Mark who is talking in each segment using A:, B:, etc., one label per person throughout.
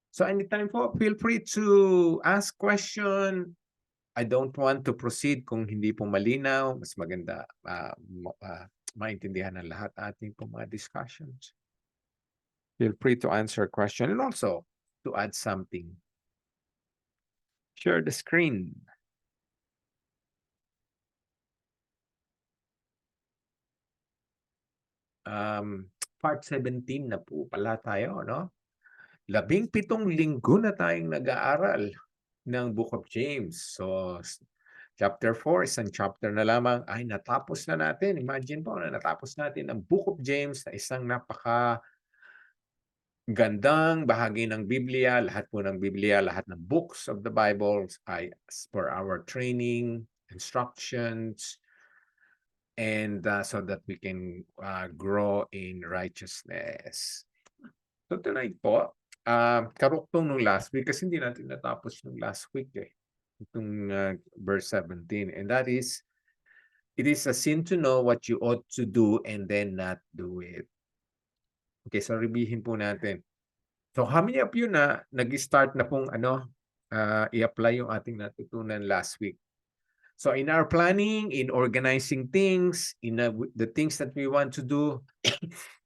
A: So anytime po, feel free to ask question. I don't want to proceed kung hindi po malinaw. Mas maganda maintindihan ng lahat ating po mga discussions. Feel free to answer question and also to add something. Share the screen. Part 17 na po pala tayo, no? 17 linggo na tayong nag-aaral ng Book of James. So, chapter 4, isang chapter na lamang ay natapos na natin. Imagine po na natapos natin ang Book of James na isang gandang bahagi ng Biblia. Lahat po ng Biblia, lahat ng books of the Bible ay for our training, instructions, and so that we can grow in righteousness. So tonight po, karuktong nung last week kasi hindi natin natapos nung last week itong verse 17, and that is, it is a sin to know what you ought to do and then not do it. Okay, so reviewin po natin. So how many of you na nag-start na pong i-apply yung ating natutunan last week? So in our planning, in organizing things, in the things that we want to do,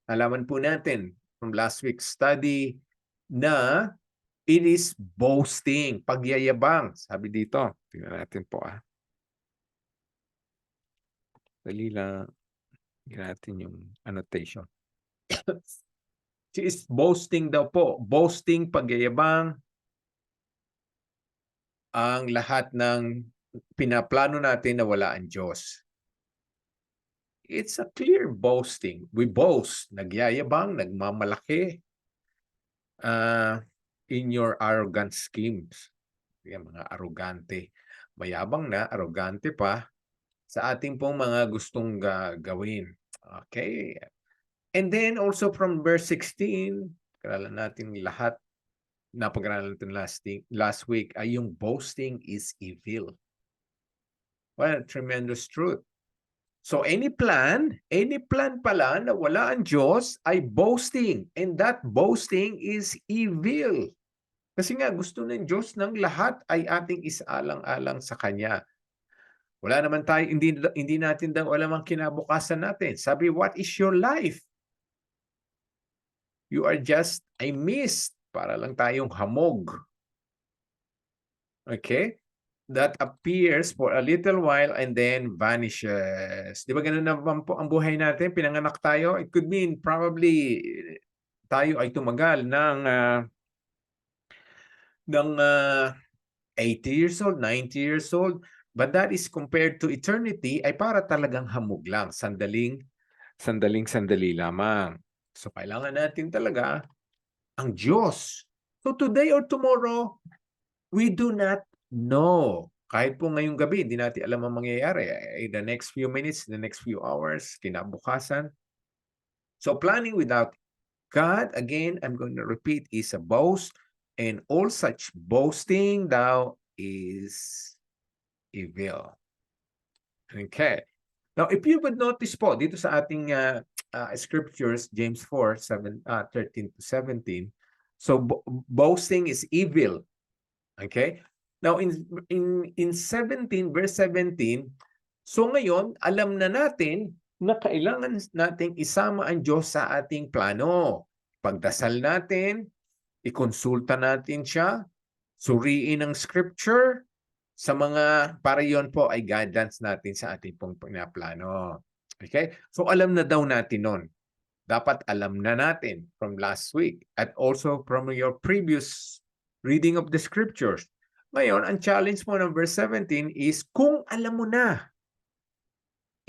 A: alaman po natin from last week's study na it is boasting, pagyayabang. Sabi dito, tingnan natin po Dali lang, tingnan natin yung annotation. It is boasting daw po. Boasting, pagyayabang, ang lahat ng pinaplano natin na wala ang Diyos. It's a clear boasting. We boast, nagyayabang, nagmamalaki in your arrogant schemes. Yan, mga arrogante. Mayabang na, arrogante pa sa ating pong mga gustong gawin. Okay? And then also from verse 16, pag-aralan natin lahat, napag-aralan natin last week, ay yung boasting is evil. Well, tremendous truth. So any plan pala na wala ang Diyos ay boasting. And that boasting is evil. Kasi nga gusto ng Diyos ng lahat ay ating isaalang-alang sa Kanya. Wala naman tayo, hindi natin daw alam ang kinabukasan natin. Sabi, what is your life? You are just a mist. Para lang tayong hamog. Okay? That appears for a little while and then vanishes. Di ba ganun naman po ang buhay natin? Pinanganak tayo. It could mean probably tayo ay tumagal ng 80 years old, 90 years old. But that is compared to eternity ay para talagang hamog lang. Sandali lamang. So kailangan natin talaga ang Diyos. So today or tomorrow, we do not know. Kahit po ngayong gabi, hindi natin alam ang mangyayari. The next few minutes, the next few hours, kinabukasan. So planning without God, again, I'm going to repeat, is a boast. And all such boasting thou is evil. Okay. Now, if you would notice po, dito sa ating scriptures, James 4, 13 to 17, so boasting is evil. Okay? Now, in 17, verse 17, so ngayon, alam na natin na kailangan nating isama ang Diyos sa ating plano. Pagdasal natin, ikonsulta natin siya, suriin ang scripture, para yon po ay guidance natin sa ating pong pinaplano. Okay? So alam na daw natin nun. Dapat alam na natin from last week at also from your previous reading of the scriptures. Ngayon, ang challenge mo ng verse 17 is kung alam mo na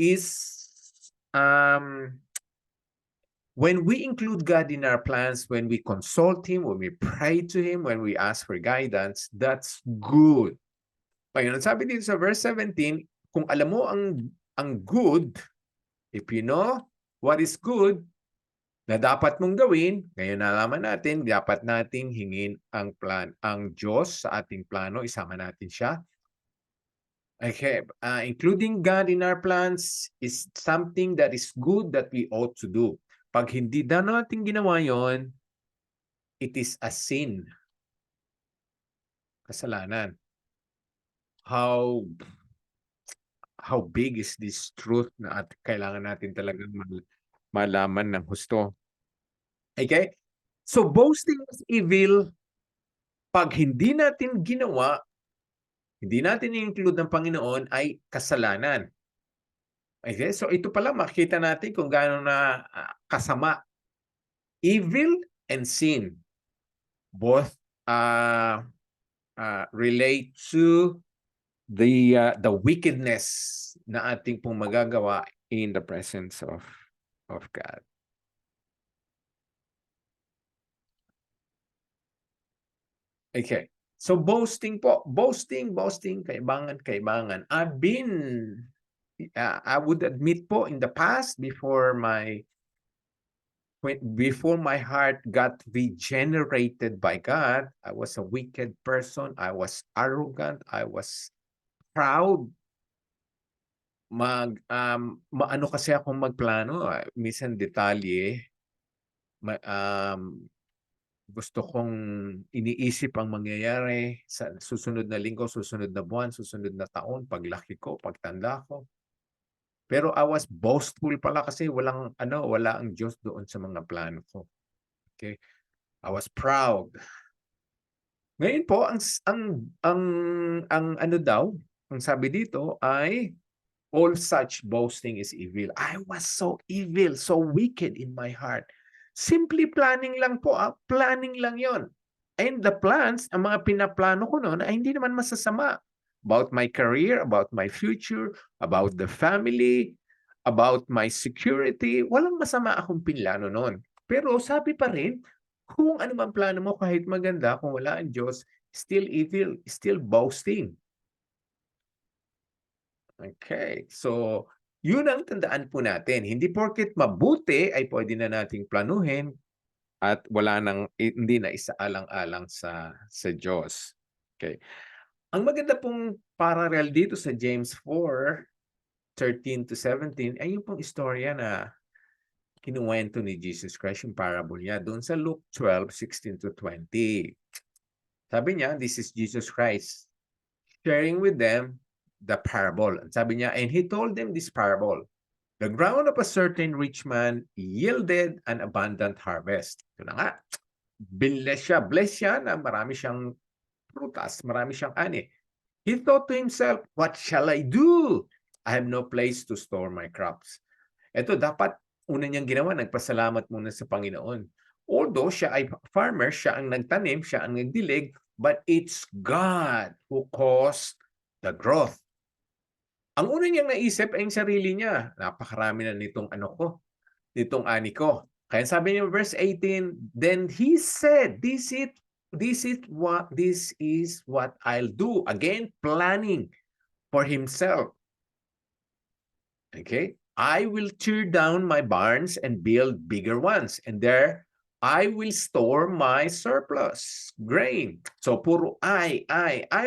A: is when we include God in our plans, when we consult Him, when we pray to Him, when we ask for guidance, that's good. Ngayon, sabi dito sa verse 17, kung alam mo ang good, if you know what is good, na dapat mong gawin, ngayon nalaman natin, dapat nating hingin ang Diyos sa ating plano, isama natin siya. Okay, including God in our plans is something that is good that we ought to do. Pag hindi na natin ginawa yon, It is a sin. Kasalanan. How big is this truth na at kailangan natin talagang malaman ng husto. Okay? So boasting is evil 'pag hindi natin ginawa, hindi natin i-include ng Panginoon ay kasalanan. Okay? So ito pala makikita natin kung gaano na kasama. Evil and sin both relate to the wickedness na ating pong magagawa in the presence of God. Okay. So boasting po, boasting, kaibangan. I would admit po in the past before my heart got regenerated by God, I was a wicked person, I was arrogant, I was proud. Maano kasi akong magplano, minsan detalye, gusto kong iniisip ang mangyayari sa susunod na linggo, susunod na buwan, susunod na taon, paglaki ko, pagtanda ko. Pero I was boastful pala kasi wala ang Diyos doon sa mga plano ko. Okay? I was proud. Ngayon po ang ano daw, ang sabi dito ay all such boasting is evil. I was so evil, so wicked in my heart. Simply planning lang po, planning lang 'yon. And the plans, ang mga pinaplano ko noon ay hindi naman masasama. About my career, about my future, about the family, about my security, walang masama akong pinlano noon. Pero sabi pa rin, kung ano man plano mo kahit maganda, kung wala ang Diyos, still evil, still boasting. Okay. So, yun ang tandaan po natin. Hindi porket mabuti ay pwede na nating planuhin at hindi na isaalang-alang sa Diyos. Okay. Ang maganda pong parallel dito sa James 4:13-17 ay yung pong istorya na kinuwento ni Jesus Christ, yung parable niya doon sa Luke 12:16-20. Sabi niya, this is Jesus Christ sharing with them the parable. Sabi niya, and he told them this parable. The ground of a certain rich man yielded an abundant harvest. Ito na nga, bless siya na marami siyang prutas, marami siyang ani. He thought to himself, what shall I do? I have no place to store my crops. Ito, dapat una niyang ginawa, nagpasalamat muna sa Panginoon. Although siya ay farmer, siya ang nagtanim, siya ang nagdilig, but it's God who caused the growth. Ang una niyang naisip ay yung sarili niya. Napakarami na nitong nitong ani ko. Kaya sabi niya verse 18, then he said, this is what I'll do. Again, planning for himself. Okay? I will tear down my barns and build bigger ones, and there I will store my surplus grain. So puro I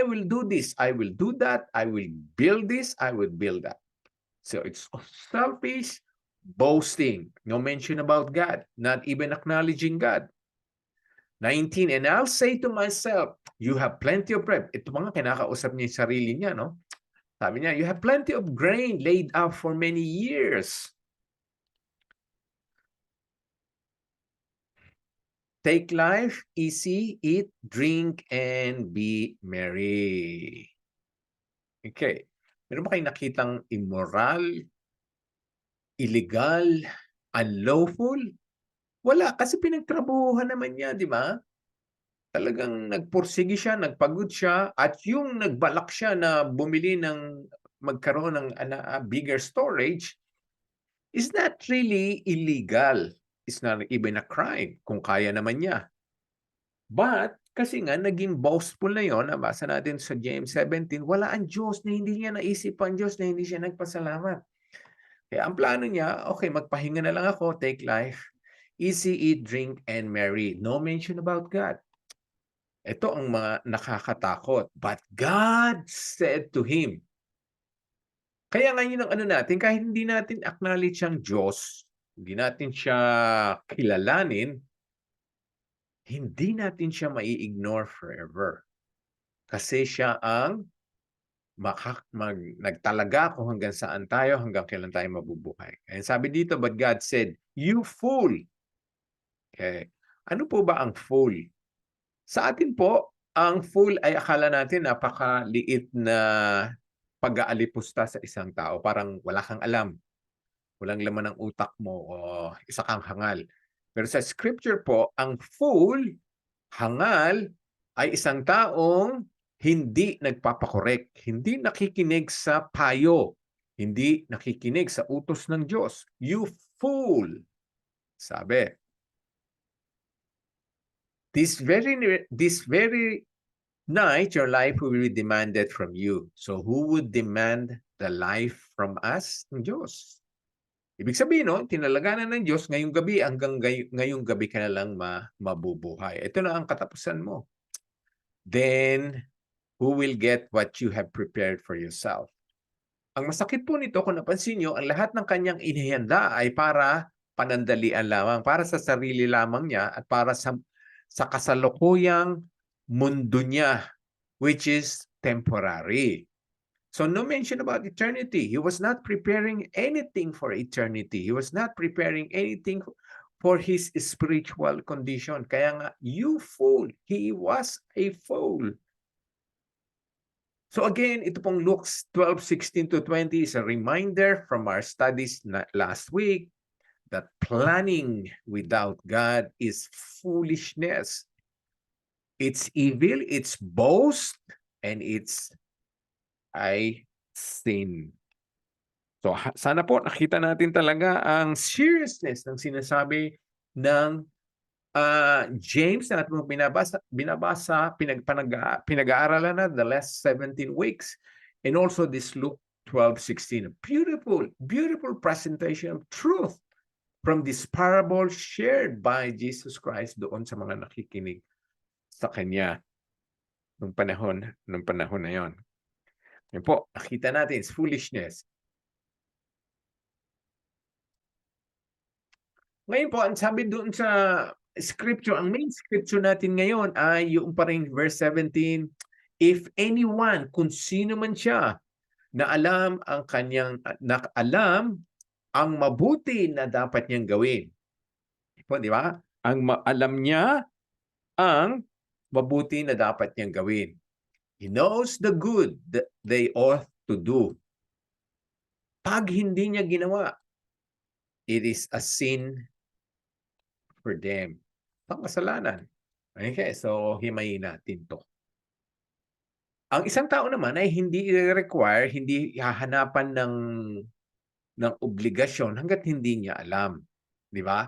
A: will do this, I will do that, I will build this, I will build that. So it's selfish boasting. No mention about God, not even acknowledging God. 19, and I'll say to myself, you have plenty of bread. Ito mga kinakausap niya yung sarili niya, no? Sabi niya, you have plenty of grain laid up for many years. Take life easy, eat, drink, and be merry. Okay. Meron ba kayong nakitang immoral, illegal, unlawful? Wala, kasi pinagtrabahuhan naman niya, di ba? Talagang nagpursige siya, nagpagod siya, at yung nagbalak siya na bumili magkaroon ng bigger storage, is not really illegal. It's not even a crime kung kaya naman niya. But, kasi nga, naging boastful na yon, nabasa natin sa James 17, wala ang Diyos na hindi niya naisip ang Diyos na hindi siya nagpasalamat. Kaya ang plano niya, okay, magpahinga na lang ako, take life, easy, eat, drink, and marry. No mention about God. Ito ang mga nakakatakot. But God said to him, kaya ngayon ang natin, kahit hindi natin acknowledge ang Diyos, hindi natin siya kilalanin, hindi natin siya mai-ignore forever. Kasi siya ang nagtalaga kung hanggang saan tayo, hanggang kailan tayo mabubuhay. And sabi dito, but God said, "You fool." Okay. Ano po ba ang fool? Sa atin po, ang fool ay akala natin napakaliit na pag-aalipusta sa isang tao. Parang wala kang alam. Walang laman ng utak mo o isa kang hangal. Pero sa scripture po, ang fool, hangal, ay isang taong hindi nagpapakorek, hindi nakikinig sa payo, hindi nakikinig sa utos ng Diyos. You fool, sabi. This very night, your life will be demanded from you. So who would demand the life from us? Ng Diyos. Ibig sabihin, no, tinalaga na ng Diyos ngayong gabi, hanggang ngayong gabi ka na lang mabubuhay. Ito na ang katapusan mo. Then, who will get what you have prepared for yourself? Ang masakit po nito, kung napansin nyo, ang lahat ng kanyang inihanda ay para panandalian lamang, para sa sarili lamang niya at para sa kasalukuyang mundo niya, which is temporary. So no mention about eternity. He was not preparing anything for eternity. He was not preparing anything for his spiritual condition. Kaya nga, you fool, he was a fool. So again, ito pong Luke 12:16-20 is a reminder from our studies last week that planning without God is foolishness. It's evil, it's boast, and it's sin. So sana po nakita natin talaga ang seriousness ng sinasabi ng James na ating pinag-aaralan na the last 17 weeks. And also this Luke 12:16. Beautiful, beautiful presentation of truth from this parable shared by Jesus Christ doon sa mga nakikinig sa Kanya nung panahon na yon. Yan po, nakita natin, it's foolishness. Ngayon po, ang sabi doon sa scripture, ang main scripture natin ngayon ay yung pa rin verse 17, if anyone, kung sino man siya, na alam ang mabuti na dapat niyang gawin. Po, di ba? Alam niya ang mabuti na dapat niyang gawin. He knows the good that they ought to do. Pag hindi niya ginawa, it is a sin for them. Pangkasalanan. Okay, so himayin natin to. Ang isang tao naman ay hindi i-require, hindi hahanapan ng obligasyon hangga't hindi niya alam. Di ba?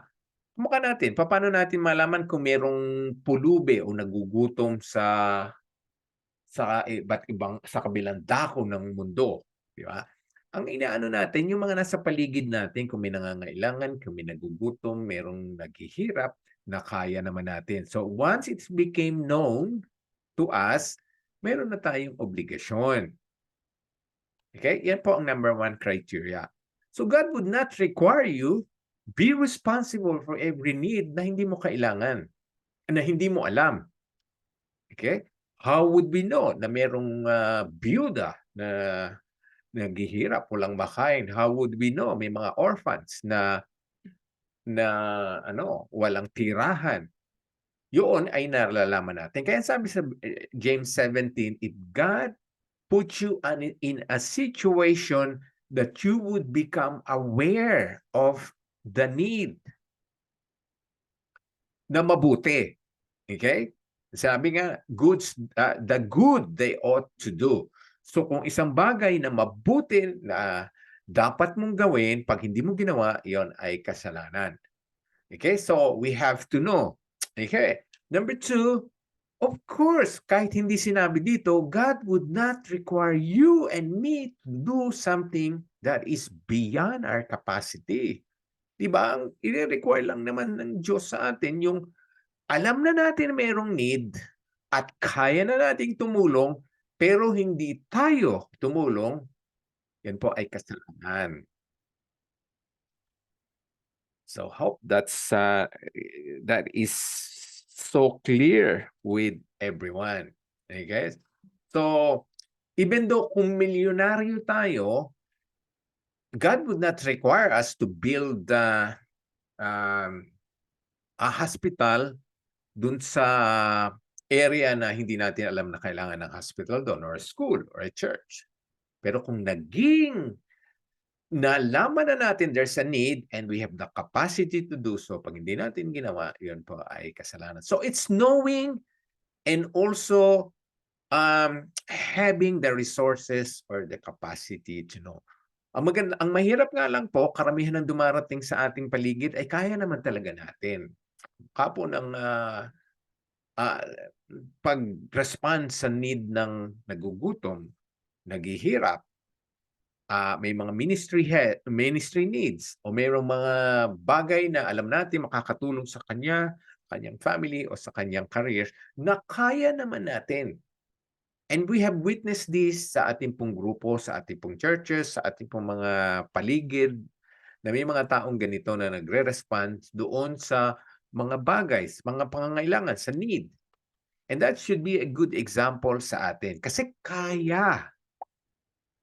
A: Kumaka natin, paano natin malaman kung merong pulubi o nagugutom sa iba't ibang sa kabilang dako ng mundo, di ba? Ang inaano natin yung mga nasa paligid natin, kung may nangangailangan, kung may nagugutom, merong naghihirap, na kaya naman natin. So once it became known to us, meron na tayong obligasyon. Okay? Yan po ang number 1 criteria. So God would not require you be responsible for every need na hindi mo kailangan, na hindi mo alam. Okay? How would we know na merong byuda na naghihirap, walang makain? How would we know may mga orphans na walang tirahan? Yun ay nalalaman natin. Kaya sabi sa James 17, if God put you in a situation that you would become aware of the need na mabuti. Okay? Sabi nga, the good they ought to do. So kung isang bagay na mabuti na dapat mong gawin, pag hindi mo ginawa, yon ay kasalanan. Okay? So we have to know. Okay? Number 2, of course, kahit hindi sinabi dito, God would not require you and me to do something that is beyond our capacity. Diba? Ang i-require lang naman ng Diyos sa atin yung alam na natin mayroong need at kaya na nating tumulong, pero hindi tayo tumulong, yan po ay kasalanan. So hope that is so clear with everyone. Okay? So, even though kung milyonaryo tayo, God would not require us to build um, a hospital dun sa area na hindi natin alam na kailangan ng hospital doon or a school or a church. Pero kung naging nalaman na natin there's a need and we have the capacity to do so, pag hindi natin ginawa, yun po ay kasalanan. So it's knowing and also having the resources or the capacity to know. Ang mahirap nga lang po, karamihan ng dumarating sa ating paligid ay kaya naman talaga natin. Kapo ng ah, pag-respond sa need ng nagugutom, naghihirap, may mga ministry needs o mayroong mga bagay na alam natin makakatulong sa kanyang family o sa kanyang career na kaya naman natin. And we have witnessed this sa ating pong grupo, sa ating pong churches, sa ating pong mga paligid, na may mga taong ganito na nagre-respond doon sa mga bagay, sa mga pangangailangan, sa need. And that should be a good example sa atin. Kasi kaya.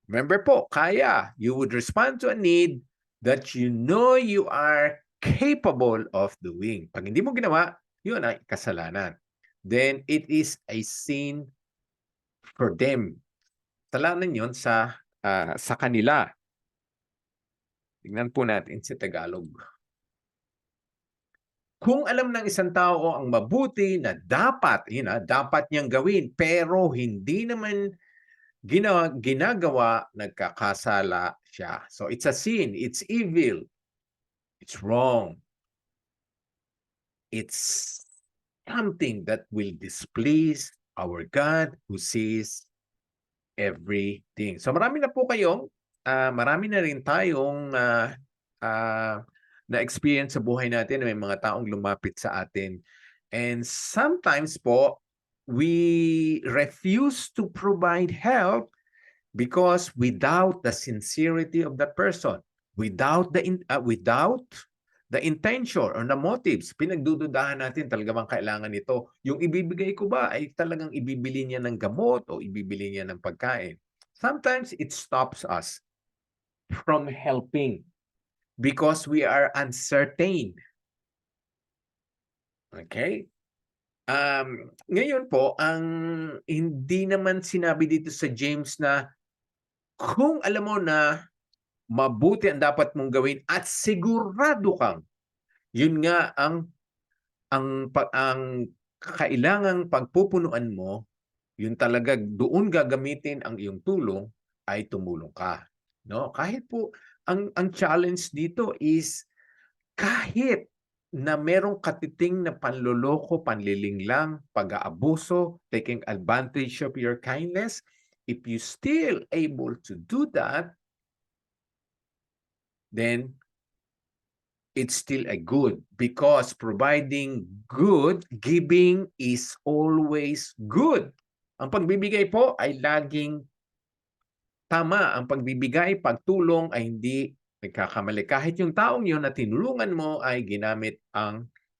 A: Remember po, kaya. You would respond to a need that you know you are capable of doing. Pag hindi mo ginawa, yun ay kasalanan. Then it is a sin for them. Kasalanan yun sa kanila. Tingnan po natin sa Tagalog. Kung alam ng isang tao ang mabuti na dapat niyang gawin, pero hindi naman ginagawa, nagkakasala siya. So it's a sin, it's evil, it's wrong. It's something that will displease our God who sees everything. So marami na rin tayong na-experience sa buhay natin na may mga taong lumapit sa atin. And sometimes po, we refuse to provide help because without the sincerity of that person, without the intention or the motives, pinagdududahan natin talaga bang kailangan nito. Yung ibibigay ko ba ay talagang ibibili niya ng gamot o ibibili niya ng pagkain? Sometimes it stops us from helping because we are uncertain. Okay? Ngayon po, ang hindi naman sinabi dito sa James na kung alam mo na mabuti ang dapat mong gawin at sigurado kang yun nga ang kailangang pagpupunuan mo, yun talaga doon gagamitin ang iyong tulong ay tumulong ka, no? Kahit po ang challenge dito is kahit na merong katiting na panloloko, panlilinglang, pag-aabuso, taking advantage of your kindness, if you still able to do that, then it's still a good because providing good, giving is always good. Ang pagbibigay po ay laging tama. Ang pagbibigay, pagtulong ay hindi nagkakamali. Kahit yung taong yun na tinulungan mo ay ginamit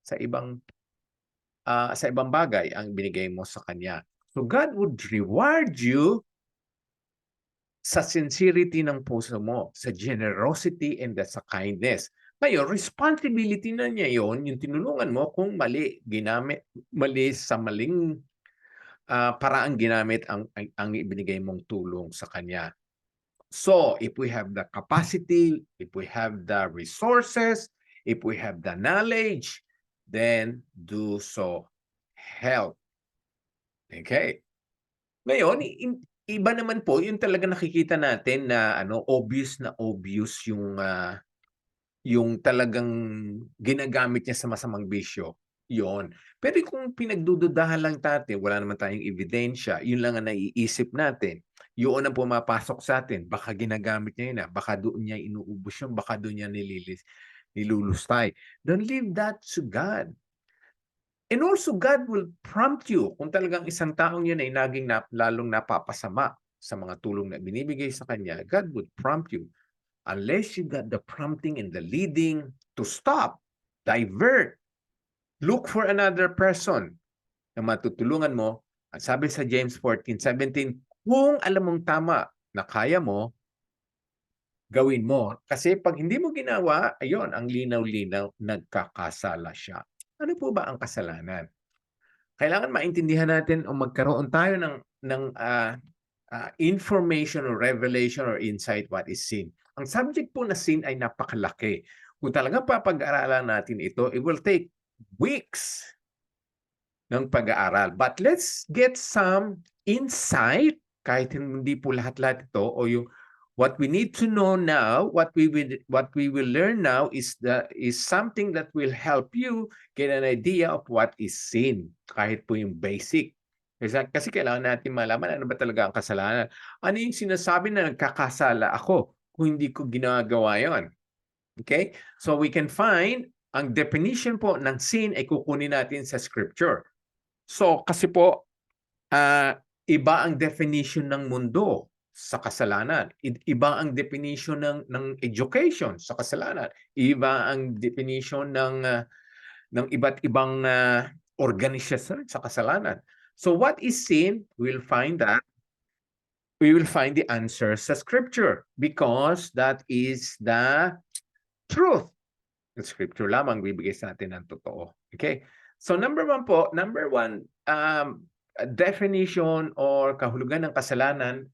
A: sa ibang bagay ang binigay mo sa kanya. So God would reward you sa sincerity ng puso mo, sa generosity and sa kindness. Ngayon, responsibility na niya yon yung tinulungan mo kung mali sa maling paraang ginamit ang ibinigay mong tulong sa kanya. So, if we have the capacity, if we have the resources, if we have the knowledge, then do so. Help. Okay? Ngayon, iba naman po yung talaga nakikita natin na obvious na obvious yung talagang ginagamit niya sa masamang bisyo, yon. Pero kung pinagdududahan lang natin, wala naman tayong ebidensya, yun lang ang naiisip natin, yun ang pumapasok sa atin, baka ginagamit niya yun, baka doon niya inuubos yun, baka doon niya nilulustay. Don't leave that to God. And also, God will prompt you kung talagang isang taong yun ay lalong napapasama sa mga tulong na binibigay sa kanya, God would prompt you. Unless you got the prompting and the leading to stop, divert, Look for another person na matutulungan mo. At sabi sa James 14:17, kung alam mong tama na kaya mo, gawin mo. Kasi pag hindi mo ginawa, ayun, ang linaw-linaw, nagkakasala siya. Ano po ba ang kasalanan? Kailangan maintindihan natin o magkaroon tayo ng information or revelation or insight what is sin. Ang subject po na sin ay napakalaki. Kung talagang papag-aralan natin ito, it will take weeks ng pag-aaral. But let's get some insight, kahit hindi po lahat-lahat ito, o yung what we need to know now, what we will learn now is something that will help you get an idea of what is sin, kahit po yung basic. Kasi kailangan natin malaman ano ba talaga ang kasalanan. Ano yung sinasabi na nagkakasala ako kung hindi ko ginagawa yon? Okay? So we can find ang definition po ng sin ay kukunin natin sa scripture. So kasi po iba ang definition ng mundo sa kasalanan. Iba ang definition ng education sa kasalanan. Iba ang definition ng iba't ibang organisasyon sa kasalanan. So what is sin? We will find the answer sa scripture because that is the truth. The scripture lamang bibigay sa atin ng totoo. Okay? So number one definition or kahulugan ng kasalanan,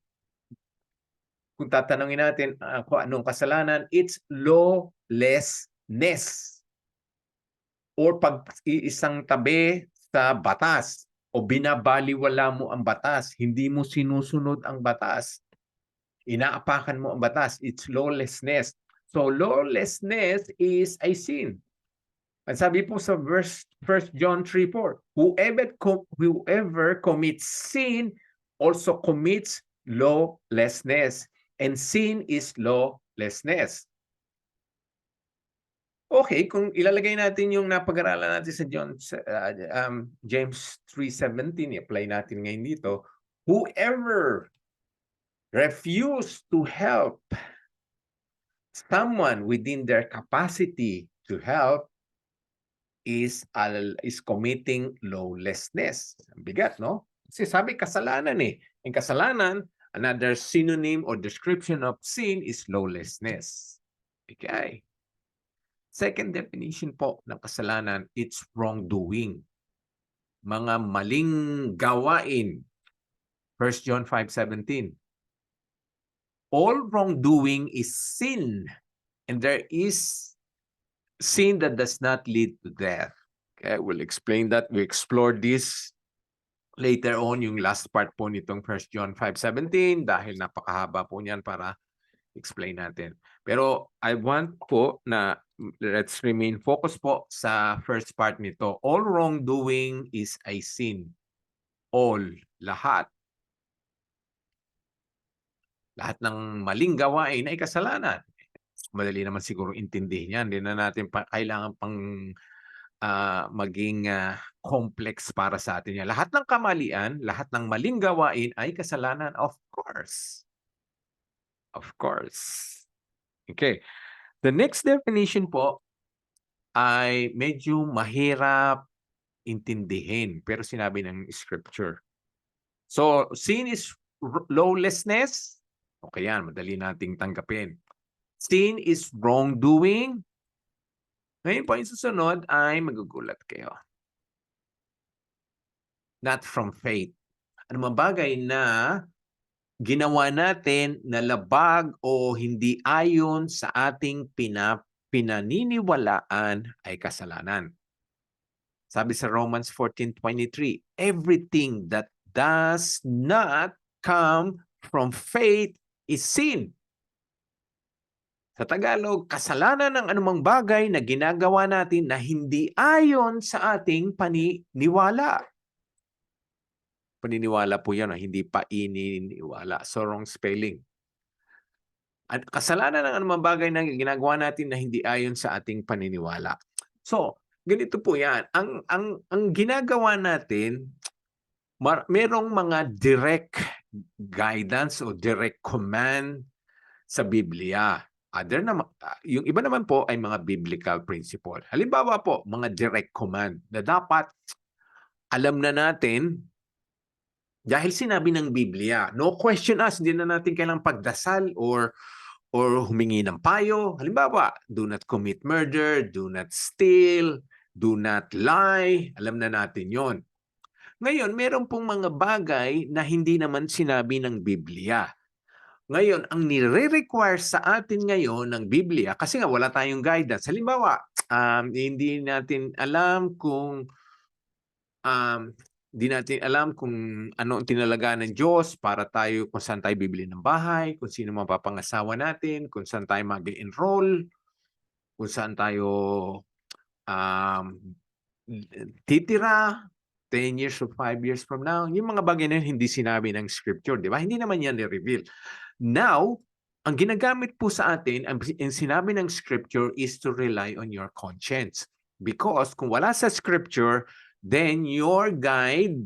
A: kung tatanungin natin kung anong kasalanan, it's lawlessness or pag-iisang tabi sa batas o binabaliwala mo ang batas, hindi mo sinusunod ang batas, inaapakan mo ang batas, it's lawlessness. So lawlessness is a sin. At sabi po sa verse 1 John 3:4, whoever commits sin also commits lawlessness, and sin is lawlessness. Okay, kung ilalagay natin yung napag-aralan natin sa James 3:17, i-apply natin ngayon dito, whoever refuse to help someone within their capacity to help is committing lawlessness. Ang bigat, no? Kasi sabi kasalanan eh. Ang kasalanan, another synonym or description of sin is lawlessness. Okay. Second definition po ng kasalanan, it's wrongdoing. Mga maling gawain. 1 John 5:17. All wrongdoing is sin, and there is sin that does not lead to death. Okay, we'll explain that. We explore this later on, yung last part po nitong 1 John 5:17, dahil napakahaba po niyan para explain natin. Pero I want po na let's remain focused po sa first part nito. All wrongdoing is a sin. All, lahat. Lahat ng maling gawain ay kasalanan. Madali naman siguro intindihin yan. Hindi na natin kailangan pang maging complex para sa atin yan. Lahat ng kamalian, lahat ng maling gawain ay kasalanan, of course. Of course. Okay. The next definition po ay medyo mahirap intindihin, pero sinabi ng scripture. So, sin is lawlessness. Okay yan, madali nating tanggapin. Sin is wrongdoing. Ngayon po yung susunod ay magugulat kayo. Not from faith. Ano mga bagay na ginawa natin na labag o hindi ayon sa ating pinaniniwalaan ay kasalanan. Sabi sa Romans 14:23, everything that does not come from faith is sin. Sa Tagalog, kasalanan ng anumang bagay na ginagawa natin na hindi ayon sa ating paniniwala. Paniniwala po yan, hindi pa ininiwala. So, wrong spelling. At kasalanan ng anumang bagay na ginagawa natin na hindi ayon sa ating paniniwala. So, ganito po yan. Ang ginagawa natin, merong mga direct guidance o direct command sa Biblia. Yung iba naman po ay mga biblical principle. Halimbawa po, mga direct command na dapat alam na natin dahil sinabi ng Biblia. No question asked, hindi na natin kailangang pagdasal or humingi ng payo. Halimbawa, do not commit murder, do not steal, do not lie. Alam na natin yon. Ngayon, meron pong mga bagay na hindi naman sinabi ng Biblia. Ngayon, ang nire-require sa atin ngayon ng Biblia, kasi nga wala tayong guidance. Halimbawa, hindi natin alam kung di natin alam kung ano ang tinalaga ng Diyos para tayo, kung saan tayo bibili ng bahay, kung sino mapapangasawa natin, kung saan tayo mag-enroll, kung saan tayo um, titira 10 years or 5 years from now. Yung mga bagay na yun, hindi sinabi ng scripture, di ba? Hindi naman yan ni-reveal. Now, ang ginagamit po sa atin, ang sinabi ng scripture is to rely on your conscience. Because kung wala sa scripture, then your guide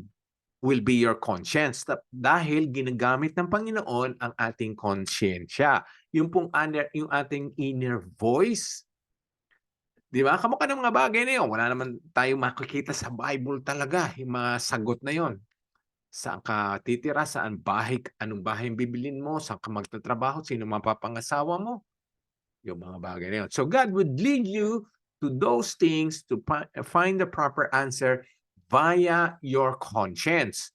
A: will be your conscience. Dahil ginagamit ng Panginoon ang ating konsyensya. Yung pong yung ating inner voice. Di ba? Kamukha ng mga bagay na yun. Wala naman tayo makikita sa Bible talaga. Yung mga sagot na yon. Saan ka titira? Saan bahay? Anong bahay bibilin mo? Saan ka magtatrabaho? Sino mapapangasawa mo? Yung mga bagay na yun. So God would lead you to those things to find the proper answer via your conscience.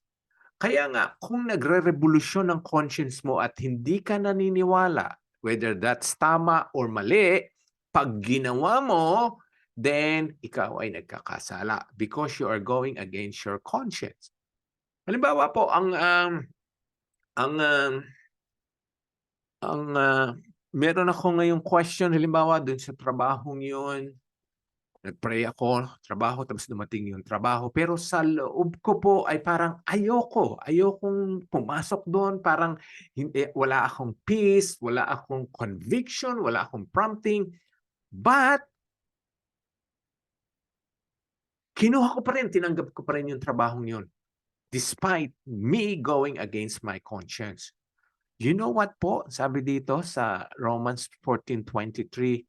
A: Kaya nga, kung nagre-revolusyon ang conscience mo at hindi ka naniniwala, whether that's tama or mali, pag ginawa mo, then ikaw ay nagkakasala because you are going against your conscience. Halimbawa po, meron ako ngayong question, halimbawa dun sa trabahong yun, nag-pray ako, trabaho, tapos dumating yung trabaho. Pero sa loob ko po ay parang ayokong pumasok doon. Parang wala akong peace, wala akong conviction, wala akong prompting. But, kinuha ko pa rin, tinanggap ko pa rin yung trabahong yun. Despite me going against my conscience. You know what po? Sabi dito sa Romans 14:23,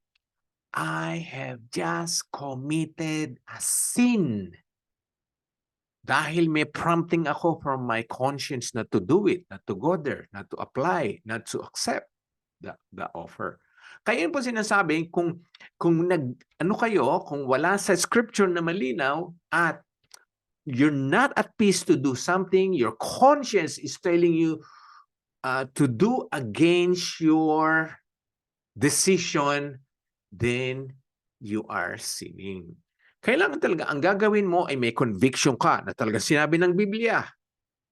A: I have just committed a sin. Dahil may prompting ako from my conscience not to do it, not to go there, not to apply, not to accept the offer. Kaya yun po sinasabi, kung wala sa scripture na malinaw at you're not at peace to do something, your conscience is telling you to do against your decision, then you are sinning. Kailangan talaga, ang gagawin mo ay may conviction ka na talagang sinabi ng Biblia.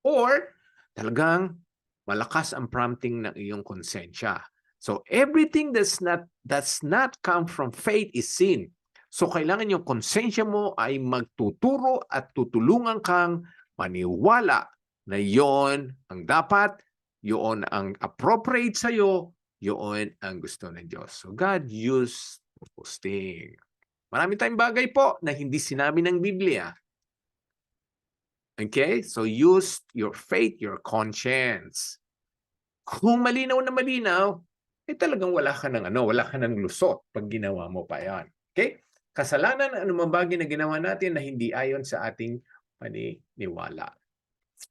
A: Or talagang malakas ang prompting ng iyong konsensya. So everything that's not come from faith is sin. So kailangan yung konsensya mo ay magtuturo at tutulungan kang maniwala na yon ang dapat, yon ang appropriate sa'yo, yon ang gusto ng Diyos. So God used those things. Marami tayong bagay po na hindi sinabi ng Biblia. Okay? So use your faith, your conscience. Kung malinaw na malinaw, talagang wala ka ng lusot pag ginawa mo pa yan. Okay? Kasalanan, anumang bagay na ginawa natin na hindi ayon sa ating paniniwala.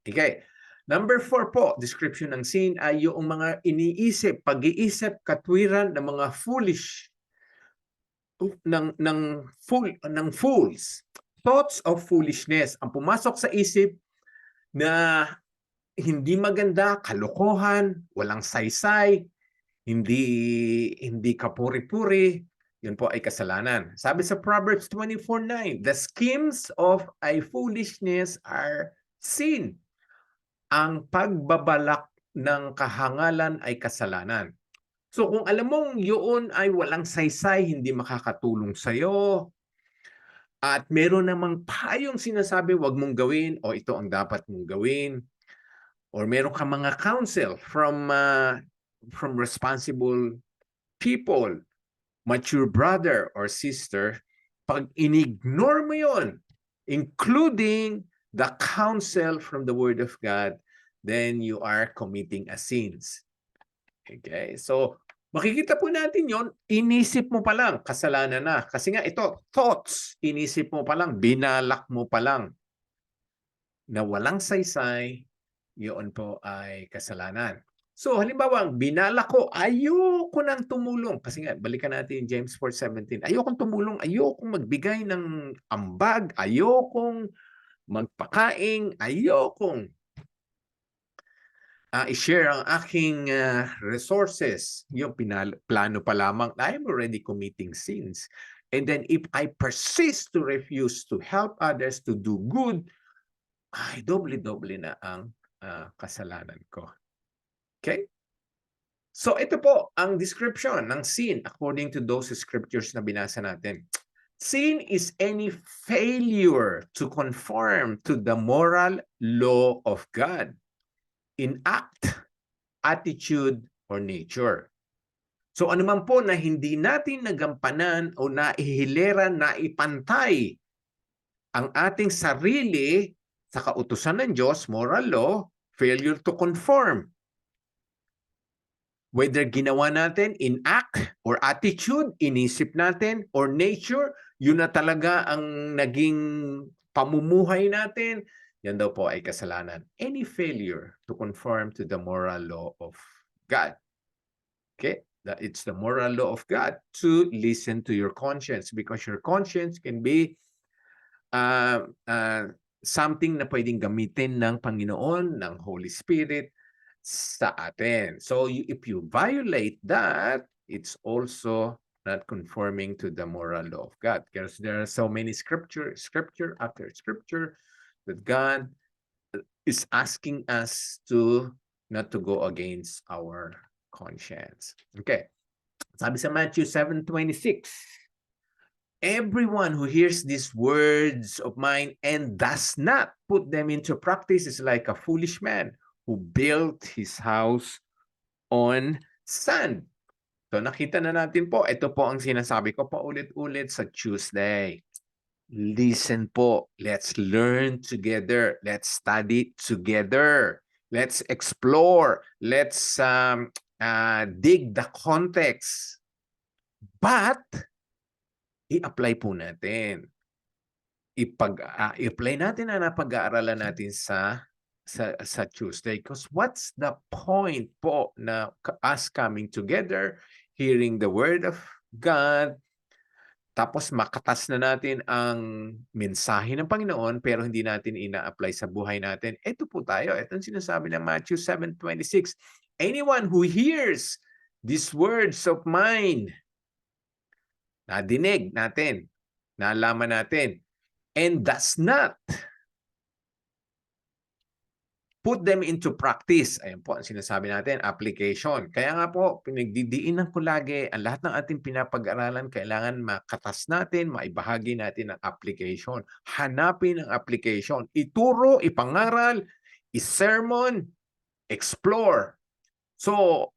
A: Okay. Number 4 po, description ng sin ay yung mga iniisip, pag-iisip, katwiran ng mga foolish ng fools. Thoughts of foolishness. Ang pumasok sa isip na hindi maganda, kalokohan, walang saysay, hindi kapuri-puri, yun po ay kasalanan. Sabi sa Proverbs 24:9, the schemes of a foolishness are sin. Ang pagbabalak ng kahangalan ay kasalanan. So kung alam mong yun ay walang saysay, hindi makakatulong sa'yo, at meron namang tayong sinasabi wag mong gawin o ito ang dapat mong gawin, or meron ka mga counsel from responsible people, mature brother or sister, pag inignore mo yun, including the counsel from the Word of God, then you are committing a sins. Okay? So, Makikita po natin yon, inisip mo pa lang, kasalanan na. Kasi nga ito, thoughts, inisip mo pa lang, binalak mo pa lang na walang saysay, yun po ay kasalanan. So halimbawa, binalak ko, ayoko nang tumulong. Kasi nga, balikan natin James 4:17. Ayokong tumulong, ayokong magbigay ng ambag, ayokong magpakain, ayokong i-share ang aking resources. Yung plano pa lamang, I'm already committing sins. And then if I persist to refuse to help others to do good, ay doble-doble na ang kasalanan ko. Okay? So ito po ang description ng sin according to those scriptures na binasa natin. Sin is any failure to conform to the moral law of God in act, attitude, or nature. So ano man po na hindi natin nagampanan o naihiliran, naipantay ang ating sarili sa kautusan ng Diyos, moral law, failure to conform. Whether ginawa natin in act or attitude, inisip natin, or nature, yun na talaga ang naging pamumuhay natin, yan daw po ay kasalanan. Any failure to conform to the moral law of God. Okay? It's the moral law of God to listen to your conscience, because your conscience can be something na pwedeng gamitin ng Panginoon, ng Holy Spirit sa atin. So if you violate that, it's also not conforming to the moral law of God, because there are so many scripture after scripture that God is asking us to not to go against our conscience. Okay. Sabi sa Matthew 7:26, everyone who hears these words of mine and does not put them into practice is like a foolish man who built his house on sand. So nakita na natin po, ito po ang sinasabi ko paulit-ulit sa Tuesday. Listen po, let's learn together, let's study together, let's explore, let's dig the context. But i-apply po natin. I-apply natin na napag-aaralan natin sa Tuesday. Because what's the point po na us coming together, hearing the Word of God, tapos makatas na natin ang mensahe ng Panginoon pero hindi natin ina-apply sa buhay natin. Ito po tayo. Ito ang sinasabi ng Matthew 7:26. Anyone who hears these words of mine, nadinig natin, nalaman natin, and does not put them into practice. Ayan po ang sinasabi natin, application. Kaya nga po, pinagdidiinan ko lagi, ang lahat ng ating pinapag-aralan, kailangan makatas natin, maibahagi natin ang application. Hanapin ang application. Ituro, ipangaral, isermon, explore. So,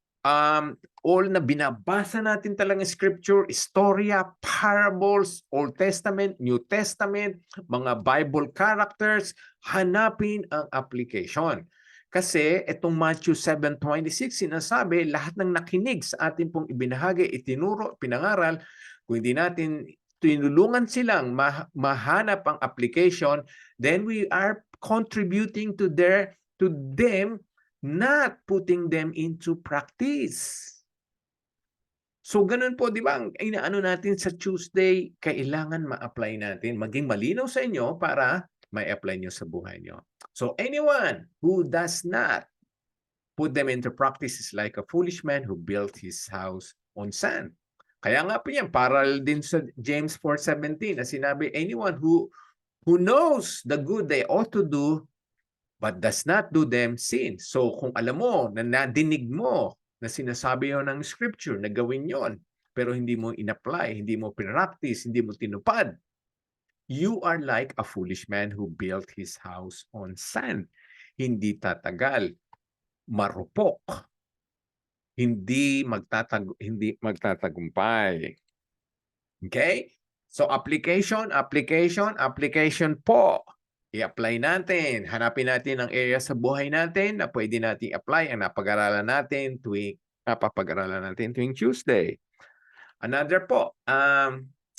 A: all na binabasa natin talagang scripture, istorya, parables, Old Testament, New Testament, mga Bible characters, hanapin ang application. Kasi itong Matthew 7:26 sinasabi, lahat ng nakinig sa atin pong ibinahagi, itinuro, pinangaral, kung hindi natin tinulungan silang mahanap ang application, then we are contributing to them, not putting them into practice. So ganun po, di ba? Ang inaano natin sa Tuesday, kailangan ma-apply natin. Maging malinaw sa inyo para may apply nyo sa buhay nyo. So anyone who does not put them into practice is like a foolish man who built his house on sand. Kaya nga po yan, parallel din sa James 4:17 na sinabi, anyone who knows the good they ought to do but does not do them, sin. So kung alam mo, na nadinig mo, na sinasabi yun ng scripture, na gawin yon, pero hindi mo in-apply, hindi mo pinractice, hindi mo tinupad, you are like a foolish man who built his house on sand. Hindi tatagal, marupok, hindi magtatagumpay. Okay? So application po. I-apply natin. Hanapin natin ang area sa buhay natin na pwede natin apply ang napag-aralan natin tuwing papag-aralan natin tuwing Tuesday. Another po,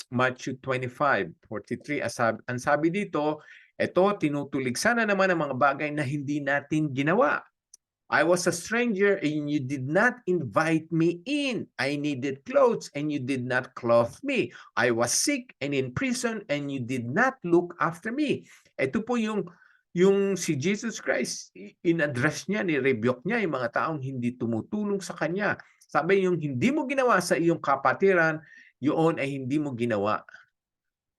A: Matthew 25:43, ang sabi dito, "Eto tinutuligsa na naman ang mga bagay na hindi natin ginawa. I was a stranger and you did not invite me in. I needed clothes and you did not clothe me. I was sick and in prison and you did not look after me." Ito po yung si Jesus Christ, in-address niya, ni-rebuke niya yung mga taong hindi tumutulong sa kanya. Sabi yung hindi mo ginawa sa iyong kapatiran, yun ay hindi mo ginawa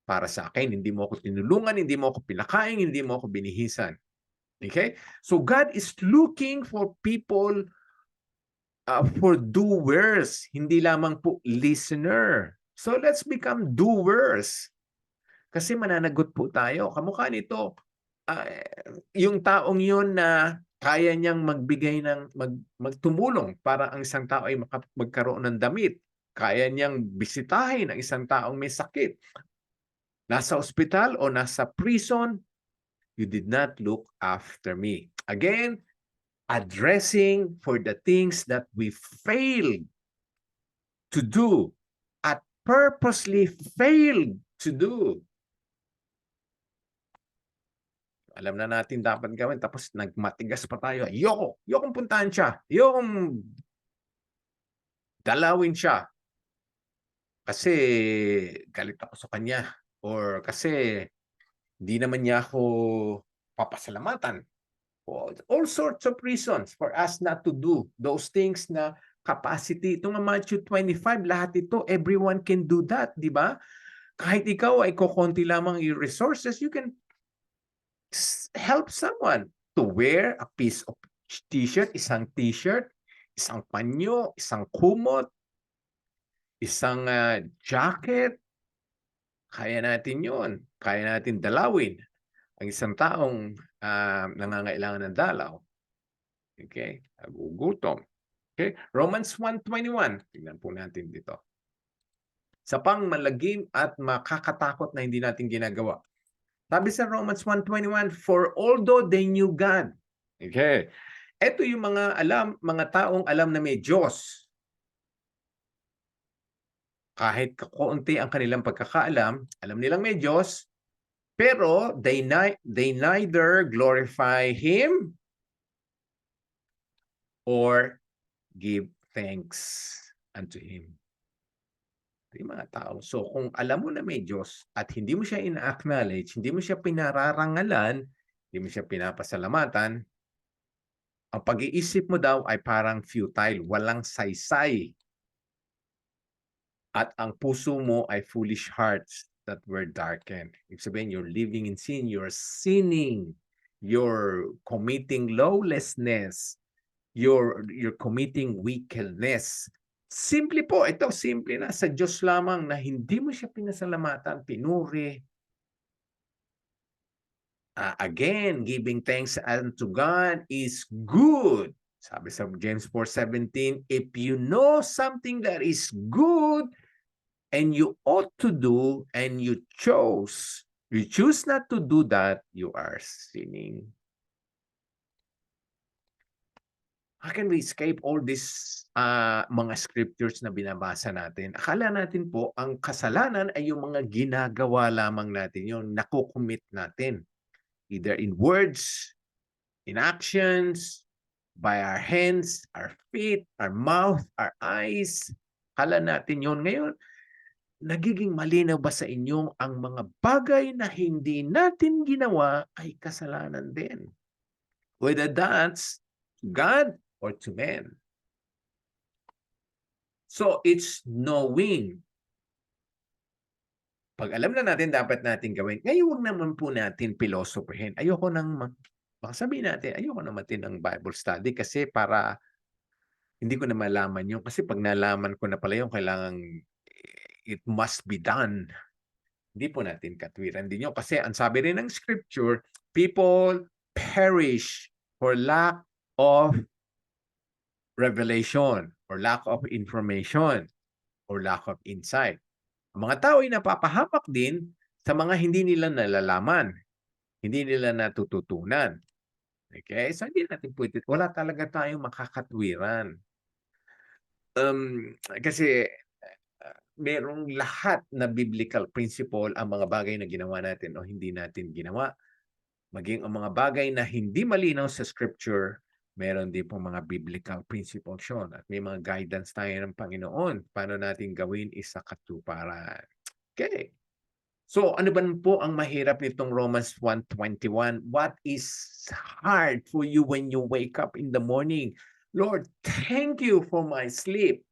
A: para sa akin. Hindi mo ako tinulungan, hindi mo ako pinakain, hindi mo ako binihisan. Okay? So God is looking for people, for doers, hindi lamang po listener. So let's become doers. Kasi mananagot po tayo. Kamukha nito, yung taong yun na kaya niyang magbigay ng magtumulong para ang isang tao ay magkaroon ng damit. Kaya niyang bisitahin ang isang taong may sakit. Nasa ospital o nasa prison, you did not look after me. Again, addressing for the things that we failed to do at purposely failed to do. Alam na natin dapat gawin tapos nagmatigas pa tayo. Ayokong puntahan siya. Ayokong dalawin siya. Kasi galit ako sa kanya. Or kasi di naman niya ako papasalamatan. All sorts of reasons for us not to do those things na capacity. Ito nga Matthew 25, lahat ito, everyone can do that, di ba? Kahit ikaw ay kukonti lamang yung resources, you can help someone to wear a piece of t-shirt, isang panyo, isang kumot, isang jacket. Kaya natin yun. Kaya natin dalawin ang isang taong nangangailangan ng dalaw. Okay? Nagugutom. Okay? Romans 1:21. Tingnan po natin dito. Sa pangmalagim at makakatakot na hindi natin ginagawa. Sabi sa Romans 1:21, "For although they knew God." Okay. Ito yung mga taong alam na may Diyos. Kahit kaunti ang kanilang pagkakaalam, alam nilang may Diyos, pero they neither glorify Him or give thanks unto Him. Yung mga tao. So kung alam mo na may Diyos at hindi mo siya ina-acknowledge, hindi mo siya pinararangalan, hindi mo siya pinapasalamatan, ang pag-iisip mo daw ay parang futile, walang saysay. At ang puso mo ay foolish hearts that were darkened. Ibig sabihin, you're living in sin, you're sinning, you're committing lawlessness, you're committing wickedness. Simple po, ito simple na sa Diyos lamang na hindi mo siya pinasalamatan, pinuri. Again, giving thanks unto God is good. Sabi sa James 4:17, if you know something that is good and you ought to do and you choose not to do that, you are sinning. How can we escape all these mga scriptures na binabasa natin? Akala natin po, ang kasalanan ay yung mga ginagawa lamang natin, yung nakukumit natin. Either in words, in actions, by our hands, our feet, our mouth, our eyes. Akala natin yun. Ngayon, nagiging malinaw ba sa inyo ang mga bagay na hindi natin ginawa ay kasalanan din? Whether that's God or to men. So, it's knowing. Pag alam na natin dapat natin gawin, ngayon huwag naman po natin pilosophin. Ayoko nang sabihin natin, ayoko na ng Bible study kasi para hindi ko na malaman yun. Kasi pag nalaman ko na pala yun, kailangan it must be done. Hindi po natin katwiran din yun. Kasi ang sabi rin ng scripture, people perish for lack of revelation or lack of information or lack of insight. Ang mga tao ay napapahamak din sa mga hindi nila nalalaman, hindi nila natututunan. Okay? So hindi natin pwede, wala talaga tayong makakatwiran. Kasi merong lahat na biblical principle ang mga bagay na ginawa natin o hindi natin ginawa. Maging ang mga bagay na hindi malinaw sa scripture, meron din pong mga biblical principles yun. At may mga guidance tayo ng Panginoon paano natin gawin isa katuparan. Okay. So ano ba po ang mahirap nitong Romans 1:21? What is hard for you when you wake up in the morning? Lord, thank you for my sleep.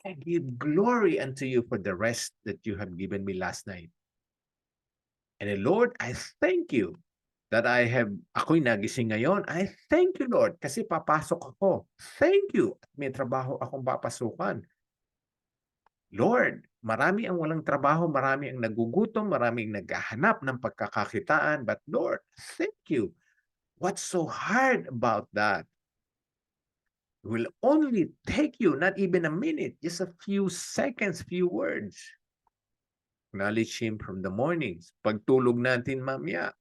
A: I give glory unto you for the rest that you have given me last night. And Lord, I thank you that ako'y nagising ngayon. I thank you, Lord, kasi papasok ako. Thank you. At may trabaho akong papasukan. Lord, marami ang walang trabaho, marami ang nagugutom, marami ang naghahanap ng pagkakakitaan. But Lord, thank you. What's so hard about that? It will only take you not even a minute, just a few seconds, few words. Acknowledge Him from the mornings. Pagtulog natin mamaya,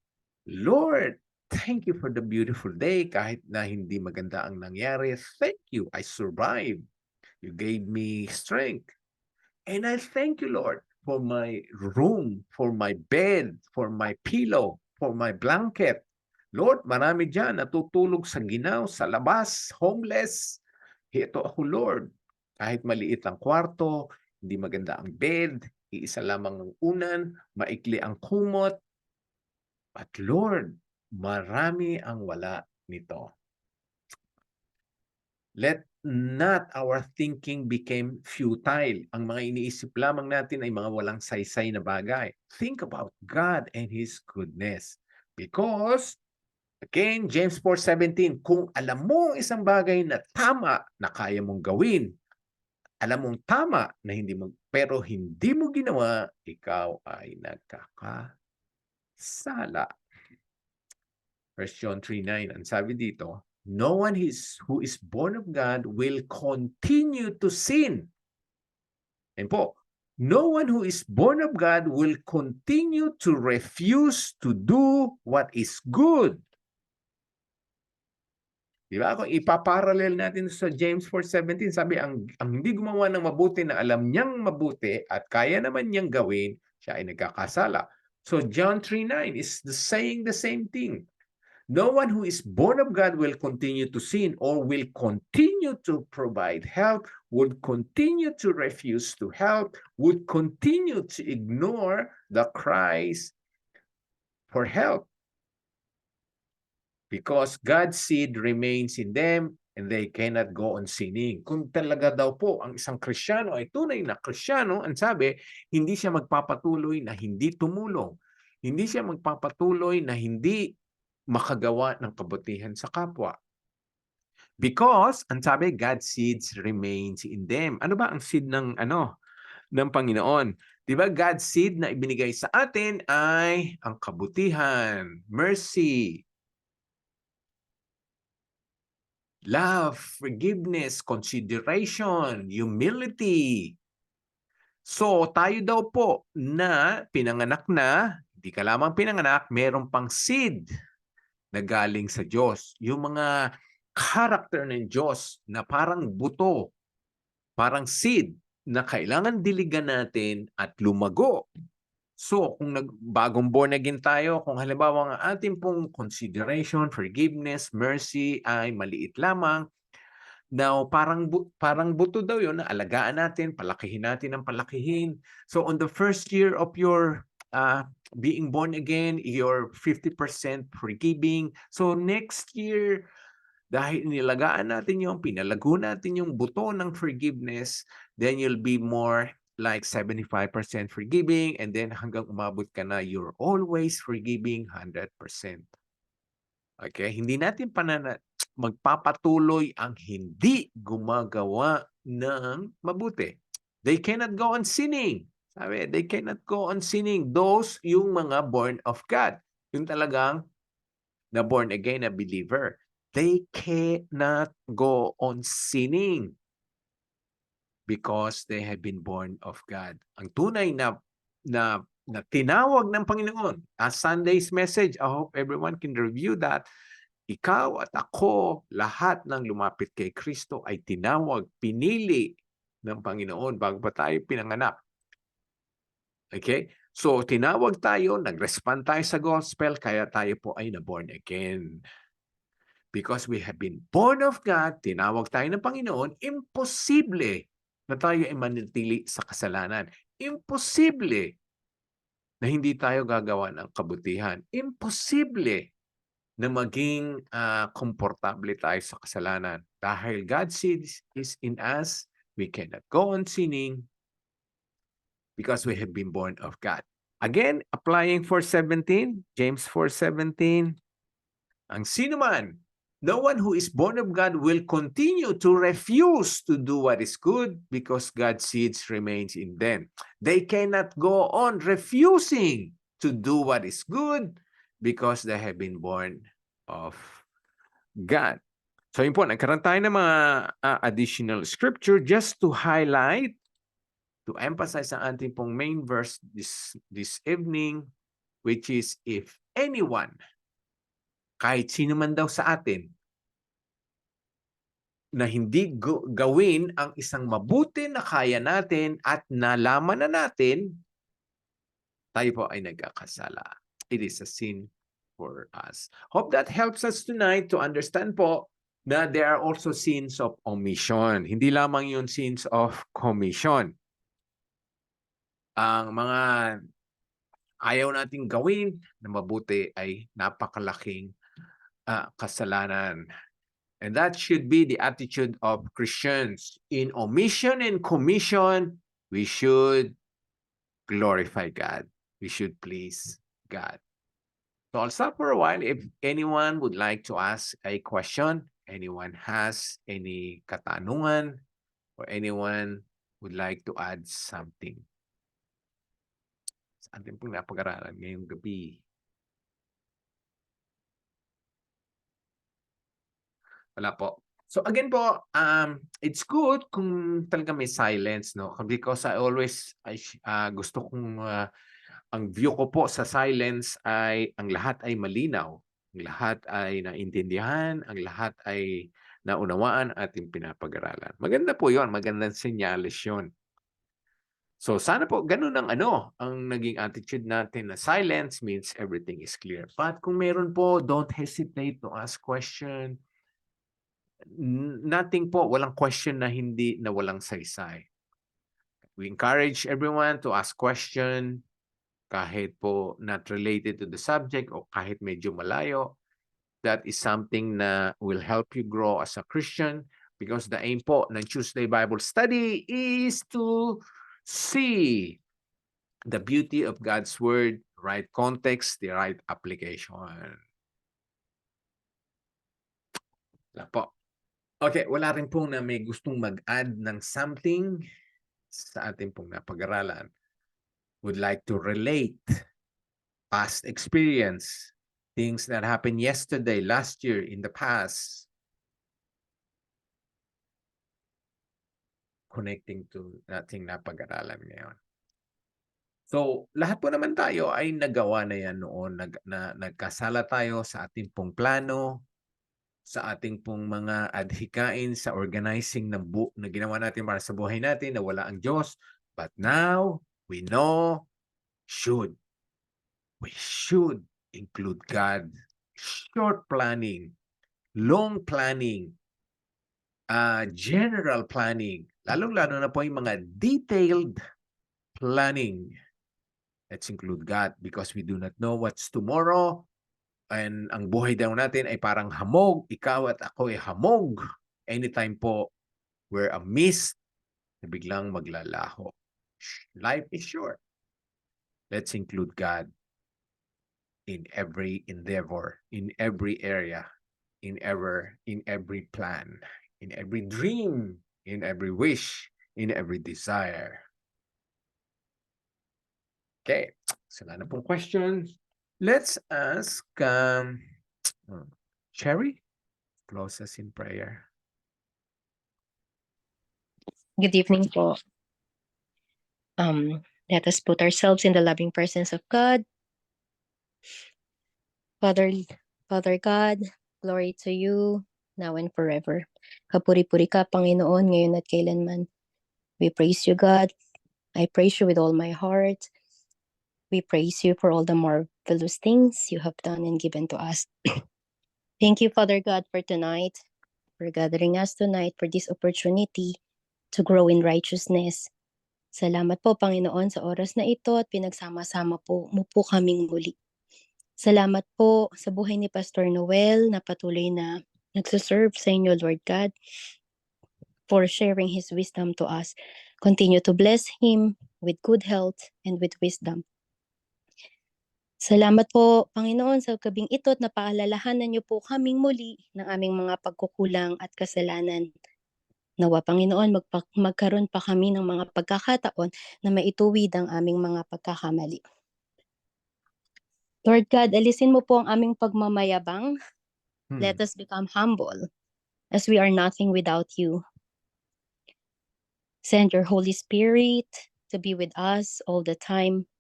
A: Lord, thank you for the beautiful day. Kahit na hindi maganda ang nangyari, thank you. I survived. You gave me strength. And I thank you, Lord, for my room, for my bed, for my pillow, for my blanket. Lord, marami dyan natutulog sa ginaw, sa labas, homeless. Ito ako, Lord. Kahit maliit ang kwarto, hindi maganda ang bed, iisa lamang ang unan, maikli ang kumot. But Lord, marami ang wala nito. Let not our thinking become futile. Ang mga iniisip lamang natin ay mga walang saysay na bagay. Think about God and His goodness. Because, again, James 4:17, kung alam mo ang isang bagay na tama na kaya mong gawin, alam mong tama na pero hindi mo ginawa, ikaw ay nagkakasala. 1 John 3:9, ang sabi dito, no one who is born of God will continue to sin. And po, no one who is born of God will continue to refuse to do what is good. Di ba? Kung ipaparallel natin sa James 4:17, sabi, ang hindi gumawa ng mabuti na alam niyang mabuti at kaya naman niyang gawin, siya ay nagkakasala. So John 3:9 is saying the same thing. No one who is born of God will continue to sin or will continue to provide help, would continue to refuse to help, would continue to ignore the cries for help. Because God's seed remains in them and they cannot go on sinning. Kung talaga daw po ang isang Kristiyano ay tunay na Kristiyano, ang sabi, hindi siya magpapatuloy na hindi tumulong. Hindi siya magpapatuloy na hindi makagawa ng kabutihan sa kapwa. Because, ang sabi, God's seeds remains in them. Ano ba ang seed ng Panginoon? 'Di ba God's seed na ibinigay sa atin ay ang kabutihan, mercy, love, forgiveness, consideration, humility. So, tayo daw po na pinanganak na, hindi ka lamang pinanganak, meron pang seed na galing sa Diyos. Yung mga character ng Diyos na parang buto, parang seed na kailangan diligan natin at lumago. So, kung bagong born again tayo, kung halimbawa ang ating pong consideration, forgiveness, mercy ay maliit lamang, now parang buto daw yun na alagaan natin, palakihin natin ng palakihin. So, on the first year of your being born again, you're 50% forgiving. So, next year, dahil nilagaan natin yung, pinalago natin yung buto ng forgiveness, then you'll be more like 75% forgiving, and then hanggang umabot ka na, you're always forgiving 100%. Okay? Hindi natin magpapatuloy ang hindi gumagawa ng mabuti. They cannot go on sinning. Sabi, they cannot go on sinning. Those, yung mga born of God. Yung talagang na born again, na believer. They cannot go on sinning because they have been born of God. Ang tunay na tinawag ng Panginoon, as Sunday's message, I hope everyone can review that. ikaw at ako, lahat ng lumapit kay Kristo ay tinawag, pinili ng Panginoon bago pa tayo pinanganak. Okay? So, tinawag tayo, nag-respond tayo sa gospel, kaya tayo po ay na-born again. Because we have been born of God, tinawag tayo ng Panginoon, imposible na tayo ay manatili sa kasalanan. Imposible na hindi tayo gagawa ng kabutihan. Imposible na maging komportable tayo sa kasalanan. Dahil God sees is in us, we cannot go on sinning because we have been born of God. Again, applying 4:17, James 4:17, ang sino man, no one who is born of God will continue to refuse to do what is good because God's seeds remains in them. They cannot go on refusing to do what is good because they have been born of God. So yun po, nagkaroon tayo ng mga additional scripture just to highlight, to emphasize ang ating pong main verse this evening, which is if anyone, kahit sino man daw sa atin, na hindi gawin ang isang mabuti na kaya natin at nalaman na natin, tayo po ay nagkakasala. It is a sin for us. Hope that helps us tonight to understand po na there are also sins of omission. Hindi lamang yung sins of commission. Ang mga ayaw nating gawin na mabuti ay napakalaking kasalanan. And that should be the attitude of Christians. In omission and commission, we should glorify God. We should please God. So I'll stop for a while. If anyone would like to ask a question, anyone has any katanungan, or anyone would like to add something sa ating pong napag-aralan ngayong gabi. Wala po. So again po, it's good kung talaga may silence, no? Because I always gusto kong ang view ko po sa silence ay ang lahat ay malinaw, ang lahat ay naintindihan, ang lahat ay naunawaan at pinapag-aralan. Maganda po 'yon, magandang senyales 'yon. So sana po ganun ang ang naging attitude natin na silence means everything is clear. But kung meron po, don't hesitate to ask question. Nothing po, walang question na hindi na walang saysay. We encourage everyone to ask question kahit po not related to the subject o kahit medyo malayo. That is something na will help you grow as a Christian because the aim po ng Tuesday Bible Study is to see the beauty of God's Word, right context, the right application. Wala po. Okay, wala rin pong na may gustong mag-add ng something sa ating pong napag-aralan. Would like to relate past experience, things that happened yesterday, last year, in the past, connecting to ating napag-aralan ngayon. So, lahat po naman tayo ay nagawa na yan noon. Nagkasala tayo sa ating pong plano, sa ating pong mga adhikain, sa organizing na ginawa natin para sa buhay natin na wala ang Diyos. But now, we know, we should include God. Short planning, long planning, general planning, lalong-lalo na po yung mga detailed planning. Let's include God because we do not know what's tomorrow. And ang buhay daw natin ay parang hamog. Ikaw at ako ay hamog. Anytime po, we're a mist na biglang maglalaho. Life is short. Let's include God in every endeavor, in every area, in every plan, in every dream, in every wish, in every desire. Okay, so na pong questions. Let's ask Sherry, close us in prayer.
B: Good evening po. Let us put ourselves in the loving presence of God. Father God, Glory to you, now and forever. Kapuri-puri ka, Panginoon, ngayon at kailanman. We praise you, God. I praise you with all my heart. We praise you for all the marvelous things you have done and given to us. Thank you, Father God, for tonight, for gathering us tonight, for this opportunity to grow in righteousness. Salamat po, Panginoon, sa oras na ito at pinagsama-sama po mo po kaming muli. Salamat po sa buhay ni Pastor Noel na patuloy na nagsuserve sa inyo, Lord God, for sharing his wisdom to us. Continue to bless him with good health and with wisdom. Salamat po, Panginoon, sa gabing ito at napaalalahanan niyo po kaming muli ng aming mga pagkukulang at kasalanan. Nawa, Panginoon, magkaroon pa kami ng mga pagkakataon na maituwid ang aming mga pagkakamali. Lord God, alisin mo po ang aming pagmamayabang. Let us become humble as we are nothing without you. Send your Holy Spirit to be with us all the time.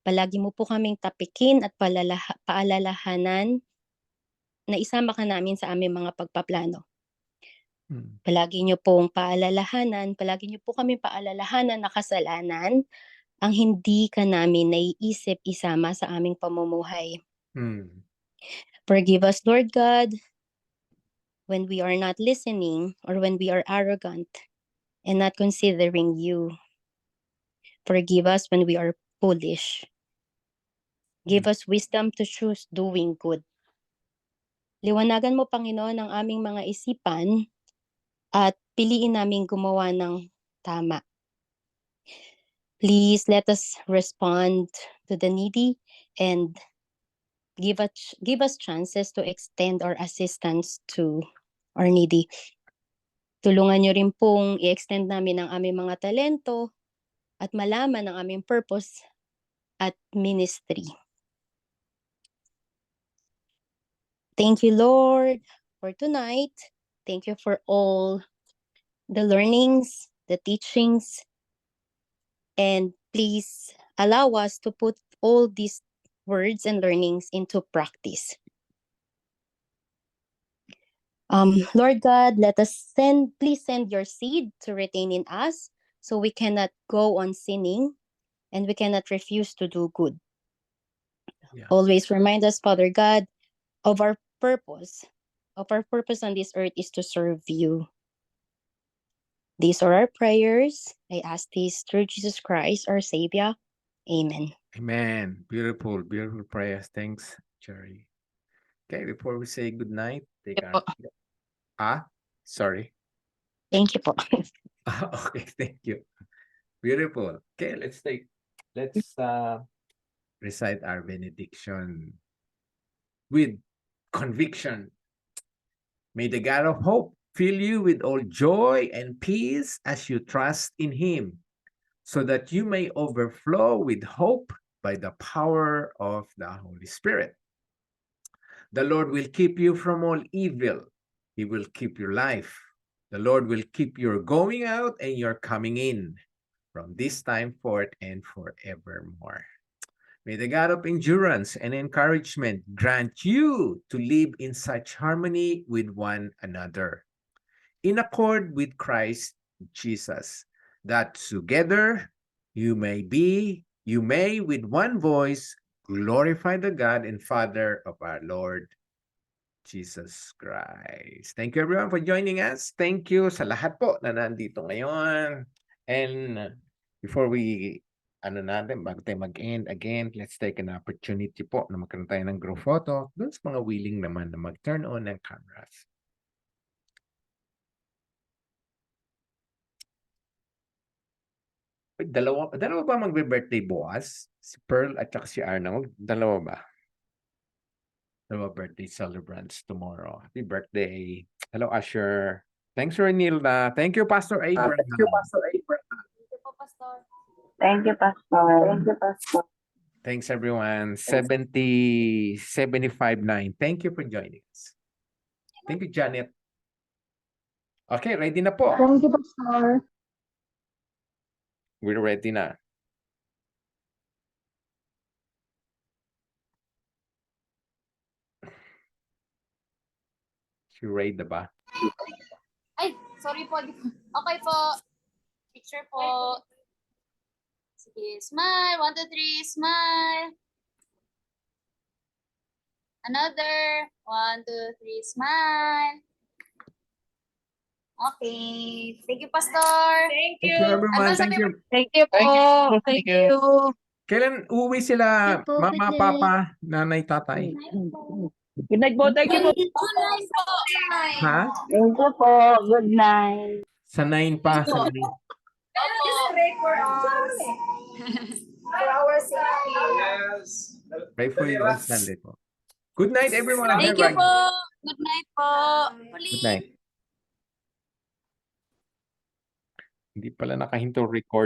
B: Palagi mo po kaming tapikin at paalalahanan na isama ka namin sa aming mga pagpaplano. Palagi niyo po kaming paalalahanan na kasalanan ang hindi ka namin naiisip isama sa aming pamumuhay. Forgive us, Lord God, when we are not listening or when we are arrogant and not considering you. Forgive us when we are foolish. Give us wisdom to choose doing good. Liwanagan mo, Panginoon, ang aming mga isipan at piliin namin gumawa ng tama. Please let us respond to the needy and give us chances to extend our assistance to our needy. Tulungan niyo rin pong i-extend namin ang aming mga talento at malaman ang aming purpose at ministry. Thank you, Lord, for tonight. Thank you for all the learnings, the teachings, and please allow us to put all these words and learnings into practice. Lord God, please send your seed to retain in us so we cannot go on sinning and we cannot refuse to do good.
A: Yeah.
B: Always remind us, Father God, of our purpose. Our purpose on this earth is to serve you. These are our prayers. I ask this through Jesus Christ, our Savior. Amen.
A: Amen. Beautiful, beautiful prayers. Thanks, Cherry. Okay, before we say good night, take our... Sorry.
B: Thank you po.
A: Okay, thank you. Beautiful. Okay, let's recite our benediction with conviction. May the God of hope fill you with all joy and peace as you trust in him, so that you may overflow with hope by the power of the Holy Spirit. The Lord will keep you from all evil. He will keep your life. The Lord will keep your going out and your coming in from this time forth and forevermore. May the God of endurance and encouragement grant you to live in such harmony with one another, in accord with Christ Jesus, that together you may with one voice glorify the God and Father of our Lord Jesus Christ. Thank you everyone for joining us. Thank you sa lahat po na nandito ngayon. And before we bago tayo mag-end again, let's take an opportunity po na magkaroon tayo ng group photo doon sa mga willing naman na mag-turn on ng cameras. Dalawa ba magbe-birthday bukas? Si Pearl at saka si Arnold? Dalawa ba? Dalawa birthday celebrants tomorrow. Happy birthday. Hello, Asher. Thanks, Renilda. Thank you, Pastor Abraham.
C: Thank you, Pastor. Thank you, Pastor.
A: Thanks, everyone. 75-9. Thank you for joining us. Thank you, Janet. Okay, ready na po.
C: Thank you, Pastor.
A: We're ready na. Si Rayda ba?
D: Ay, sorry po. Okay po. Picture po. Sige, smile. 1, 2, 3, smile. Another. 1, 2, 3, smile. Okay. Thank you, Pastor.
A: Thank you everyone.
D: Ano
A: Thank
D: sabi
A: you.
B: Thank you po. Thank you.
A: Kailan uuwi sila,
B: Thank you po,
A: mama,
B: good night.
A: papa, nanay, tatay?
C: Good night po. Thank you po.
D: June 9 po.
A: Ha?
C: Thank you po. Good night.
A: Sa 9 pa. Sa 9. Pray for you on Sunday po. Good night everyone.
D: Thank you po. Good night po.
A: Good night. Hindi pala nakahinto record.